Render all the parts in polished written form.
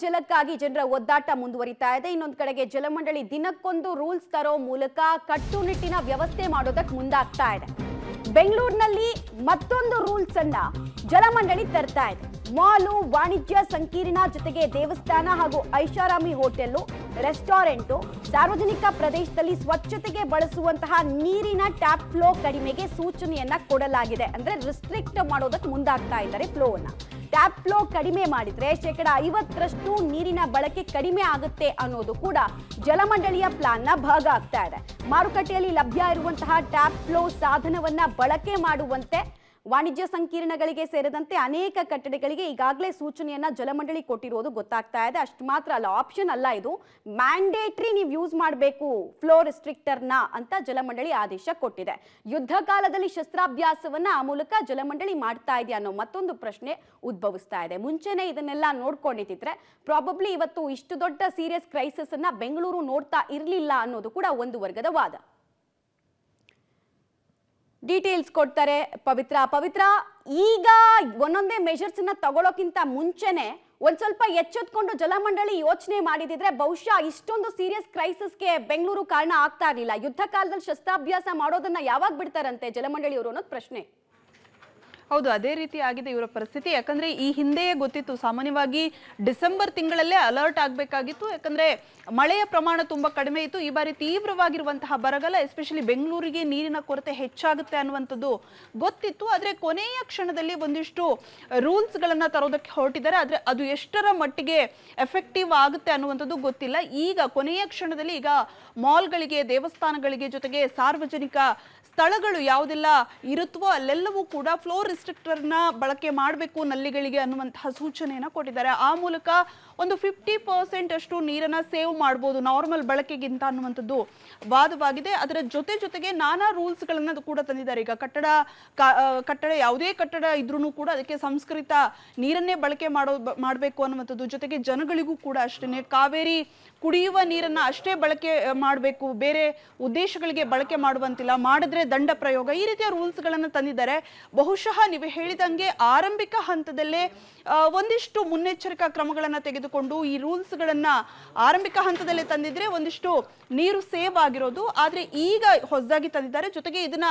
ಜಲಕ್ಕಾಗಿ ಜನರ ಒದ್ದಾಟ ಮುಂದುವರಿತಾ ಇದೆ. ಇನ್ನೊಂದು ಕಡೆಗೆ ಜಲಮಂಡಳಿ ದಿನಕ್ಕೊಂದು ರೂಲ್ಸ್ ತರೋ ಮೂಲಕ ಕಟ್ಟುನಿಟ್ಟಿನ ವ್ಯವಸ್ಥೆ ಮಾಡೋದಕ್ಕೆ ಮುಂದಾಗ್ತಾ ಇದೆ. ಬೆಂಗಳೂರಿನಲ್ಲಿ ಮತ್ತೊಂದು ರೂಲ್ಸ್ ಅನ್ನ ಜಲಮಂಡಳಿ ತರ್ತಾ ಇದೆ. ಮಾಲು, ವಾಣಿಜ್ಯ ಸಂಕೀರ್ಣ ಜೊತೆಗೆ ದೇವಸ್ಥಾನ ಹಾಗೂ ಐಷಾರಾಮಿ ಹೋಟೆಲ್, ರೆಸ್ಟೋರೆಂಟ್, ಸಾರ್ವಜನಿಕ ಪ್ರದೇಶದಲ್ಲಿ ಸ್ವಚ್ಛತೆಗೆ ಬಳಸುವಂತಹ ನೀರಿನ ಟ್ಯಾಪ್ ಫ್ಲೋ ಕಡಿಮೆಗೆ ಸೂಚನೆಯನ್ನ ಕೊಡಲಾಗಿದೆ. ಅಂದ್ರೆ ರಿಸ್ಟ್ರಿಕ್ಟ್ ಮಾಡೋದಕ್ಕೆ ಮುಂದಾಗ್ತಾ ಇದ್ದಾರೆ ಫ್ಲೋ ಅನ್ನ. ಟ್ಯಾಪ್ ಫ್ಲೋ ಕಡಿಮೆ ಮಾಡಿದ್ರೆ 50% ನೀರಿನ ಬಳಕೆ ಕಡಿಮೆ ಆಗುತ್ತೆ ಅನ್ನೋದು ಕೂಡ ಜಲಮಂಡಳಿಯ ಪ್ಲಾನ್ನ ಭಾಗ ಆಗ್ತಾ ಇದೆ. ಮಾರುಕಟ್ಟೆಯಲ್ಲಿ ಲಭ್ಯ ಇರುವಂತಹ ಟ್ಯಾಪ್ ಫ್ಲೋ ಸಾಧನವನ್ನ ಬಳಕೆ ಮಾಡುವಂತೆ ವಾಣಿಜ್ಯ ಸಂಕೀರ್ಣಗಳಿಗೆ ಸೇರಿದಂತೆ ಅನೇಕ ಕಟ್ಟಡಗಳಿಗೆ ಈಗಾಗಲೇ ಸೂಚನೆಯನ್ನ ಜಲಮಂಡಳಿ ಕೊಟ್ಟಿರೋದು ಗೊತ್ತಾಗ್ತಾ ಇದೆ. ಅಷ್ಟು ಮಾತ್ರ ಅಲ್ಲ, ಆಪ್ಷನ್ ಅಲ್ಲ, ಇದು ಮ್ಯಾಂಡೇಟ್ರಿ ನೀವು ಯೂಸ್ ಮಾಡಬೇಕು ಫ್ಲೋ ರಿಸ್ಟ್ರಿಕ್ಟರ್ನ ಅಂತ ಜಲಮಂಡಳಿ ಆದೇಶ ಕೊಟ್ಟಿದೆ. ಯುದ್ಧ ಕಾಲದಲ್ಲಿ ಶಸ್ತ್ರಾಭ್ಯಾಸವನ್ನ ಆ ಮೂಲಕ ಜಲಮಂಡಳಿ ಮಾಡ್ತಾ ಇದೆಯಾ ಅನ್ನೋ ಮತ್ತೊಂದು ಪ್ರಶ್ನೆ ಉದ್ಭವಿಸ್ತಾ ಇದೆ. ಮುಂಚೆನೆ ಇದನ್ನೆಲ್ಲ ನೋಡ್ಕೊಂಡಿದ್ರೆ ಪ್ರಾಬಬ್ಲಿ ಇವತ್ತು ಇಷ್ಟು ದೊಡ್ಡ ಸೀರಿಯಸ್ ಕ್ರೈಸಿಸ್ ಅನ್ನ ಬೆಂಗಳೂರು ನೋಡ್ತಾ ಇರಲಿಲ್ಲ ಅನ್ನೋದು ಕೂಡ ಒಂದು ವರ್ಗದ ವಾದ. ಡೀಟೇಲ್ಸ್ ಕೊಡ್ತಾರೆ ಪವಿತ್ರ. ಈಗ ಒಂದೊಂದೇ ಮೆಷರ್ಸ್ ಅನ್ನ ತಗೊಳ್ಳೋಕ್ಕಿಂತ ಮುಂಚೆನೆ ಒಂದ್ ಸ್ವಲ್ಪ ಎಚ್ಚೆತ್ಕೊಂಡು ಜಲಮಂಡಳಿ ಯೋಚನೆ ಮಾಡಿದಿದ್ರೆ ಬಹುಶಃ ಇಷ್ಟೊಂದು ಸೀರಿಯಸ್ ಕ್ರೈಸಿಸ್ಗೆ ಬೆಂಗಳೂರು ಕಾರಣ ಆಗ್ತಾ ಇರಲಿಲ್ಲ. ಯುದ್ಧ ಕಾಲದಲ್ಲಿ ಶಸ್ತ್ರಾಭ್ಯಾಸ ಮಾಡೋದನ್ನ ಯಾವಾಗ ಬಿಡ್ತಾರಂತೆ ಜಲಮಂಡಳಿ ಅವರು ಅನ್ನೋದು ಪ್ರಶ್ನೆ. ಹೌದು, ಅದೇ ರೀತಿ ಆಗಿದೆ ಇವರ ಪರಿಸ್ಥಿತಿ. ಯಾಕಂದ್ರೆ ಈ ಹಿಂದೆಯೇ ಗೊತ್ತಿತ್ತು, ಸಾಮಾನ್ಯವಾಗಿ ಡಿಸೆಂಬರ್ ತಿಂಗಳಲ್ಲೇ ಅಲರ್ಟ್ ಆಗಬೇಕಾಗಿತ್ತು. ಯಾಕಂದ್ರೆ ಮಳೆಯ ಪ್ರಮಾಣ ತುಂಬಾ ಕಡಿಮೆ ಇತ್ತು. ಈ ಬಾರಿ ತೀವ್ರವಾಗಿರುವಂತಹ ಬರಗಾಲ, ಎಸ್ಪೆಷಲಿ ಬೆಂಗಳೂರಿಗೆ ನೀರಿನ ಕೊರತೆ ಹೆಚ್ಚಾಗುತ್ತೆ ಅನ್ನುವಂಥದ್ದು ಗೊತ್ತಿತ್ತು. ಆದ್ರೆ ಕೊನೆಯ ಕ್ಷಣದಲ್ಲಿ ಒಂದಿಷ್ಟು ರೂಲ್ಸ್ ಗಳನ್ನ ತರೋದಕ್ಕೆ ಹೊರಟಿದ್ದಾರೆ. ಆದ್ರೆ ಅದು ಎಷ್ಟರ ಮಟ್ಟಿಗೆ ಎಫೆಕ್ಟಿವ್ ಆಗುತ್ತೆ ಅನ್ನುವಂಥದ್ದು ಗೊತ್ತಿಲ್ಲ. ಈಗ ಕೊನೆಯ ಕ್ಷಣದಲ್ಲಿ ಈಗ ಮಾಲ್ಗಳಿಗೆ, ದೇವಸ್ಥಾನಗಳಿಗೆ, ಜೊತೆಗೆ ಸಾರ್ವಜನಿಕ ಸ್ಥಳಗಳು ಯಾವುದೆಲ್ಲ ಇರುತ್ತವೋ ಅಲ್ಲೆಲ್ಲವೂ ಕೂಡ ಫ್ಲೋ ರಿಸ್ಟ್ರಿಕ್ಟರ್ನ ಬಳಕೆ ಮಾಡಬೇಕು ನಲ್ಲಿಗಳಿಗೆ ಅನ್ನುವಂತಹ ಸೂಚನೆಯನ್ನು ಕೊಟ್ಟಿದ್ದಾರೆ. ಆ ಮೂಲಕ ಒಂದು 50% ಅಷ್ಟು ನೀರನ್ನ ಸೇವ್ ಮಾಡ್ಬೋದು ನಾರ್ಮಲ್ ಬಳಕೆಗಿಂತ ಅನ್ನುವಂಥದ್ದು ವಾದವಾಗಿದೆ. ಅದರ ಜೊತೆಗೆ ನಾನಾ ರೂಲ್ಸ್ಗಳನ್ನ ಕೂಡ ತಂದಿದ್ದಾರೆ. ಈಗ ಕಟ್ಟಡ ಯಾವುದೇ ಕಟ್ಟಡ ಇದ್ರೂ ಕೂಡ ಅದಕ್ಕೆ ಸಂಸ್ಕೃತ ನೀರನ್ನೇ ಬಳಕೆ ಮಾಡಬೇಕು ಅನ್ನುವಂಥದ್ದು, ಜೊತೆಗೆ ಜನಗಳಿಗೂ ಕೂಡ ಅಷ್ಟೇ ಕಾವೇರಿ ಕುಡಿಯುವ ನೀರನ್ನ ಅಷ್ಟೇ ಬಳಕೆ ಮಾಡಬೇಕು, ಬೇರೆ ಉದ್ದೇಶಗಳಿಗೆ ಬಳಕೆ ಮಾಡುವಂತಿಲ್ಲ, ಮಾಡಿದ್ರೆ ದಂಡ ಪ್ರಯೋಗ, ಈ ರೀತಿಯ ರೂಲ್ಸ್ ಗಳನ್ನ ತಂದಿದ್ದಾರೆ. ಬಹುಶಃ ನೀವು ಹೇಳಿದಂಗೆ ಆರಂಭಿಕ ಹಂತದಲ್ಲೇ ಒಂದಿಷ್ಟು ಮುನ್ನೆಚ್ಚರಿಕಾ ಕ್ರಮಗಳನ್ನ ತೆಗೆದುಕೊಂಡು ಈ ರೂಲ್ಸ್ ಗಳನ್ನ ಆರಂಭಿಕ ಹಂತದಲ್ಲೇ ತಂದಿದ್ರೆ ಒಂದಿಷ್ಟು ನೀರು ಸೇವ್ ಆಗಿರೋದು. ಆದ್ರೆ ಈಗ ಹೊಸದಾಗಿ ತಂದಿದ್ದಾರೆ. ಜೊತೆಗೆ ಇದನ್ನ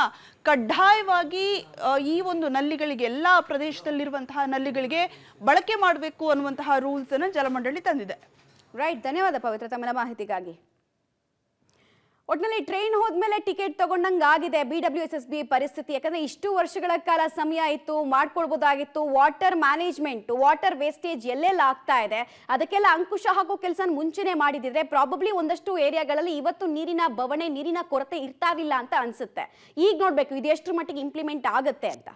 ಕಡ್ಡಾಯವಾಗಿ ಈ ಒಂದು ನಲ್ಲಿಗಳಿಗೆ, ಎಲ್ಲಾ ಪ್ರದೇಶದಲ್ಲಿರುವಂತಹ ನಲ್ಲಿಗಳಿಗೆ ಬಳಕೆ ಮಾಡಬೇಕು ಅನ್ನುವಂತಹ ರೂಲ್ಸ್ ಅನ್ನ ಜಲಮಂಡಳಿ ತಂದಿದೆ. ರೈಟ್, ಧನ್ಯವಾದ ಪವಿತ್ರ ತಮ್ಮ ಮಾಹಿತಿಗಾಗಿ. ಒಟ್ಟಿನಲ್ಲಿ ಟ್ರೈನ್ ಹೋದ್ಮೇಲೆ ಟಿಕೆಟ್ ತಗೊಂಡಂಗೆ ಆಗಿದೆ BWSSB ಪರಿಸ್ಥಿತಿ. ಯಾಕಂದ್ರೆ ಇಷ್ಟು ವರ್ಷಗಳ ಕಾಲ ಸಮಯ ಇತ್ತು, ಮಾಡ್ಕೊಳ್ಬೋದಾಗಿತ್ತು. ವಾಟರ್ ಮ್ಯಾನೇಜ್ಮೆಂಟ್, ವಾಟರ್ ವೇಸ್ಟೇಜ್ ಎಲ್ಲೆಲ್ಲ ಆಗ್ತಾ ಇದೆ ಅದಕ್ಕೆಲ್ಲ ಅಂಕುಶ ಹಾಕೋ ಕೆಲಸ ಮುಂಚೆನೆ ಮಾಡಿದಿದ್ರೆ ಪ್ರಾಬಬ್ಲಿ ಒಂದಷ್ಟು ಏರಿಯಾಗಳಲ್ಲಿ ಇವತ್ತು ನೀರಿನ ಬವಣೆ, ನೀರಿನ ಕೊರತೆ ಇರ್ತಾ ಇಲ್ಲ ಅಂತ ಅನ್ಸುತ್ತೆ. ಈಗ ನೋಡ್ಬೇಕು ಇದು ಎಷ್ಟರ ಮಟ್ಟಿಗೆ ಇಂಪ್ಲಿಮೆಂಟ್ ಆಗುತ್ತೆ ಅಂತ.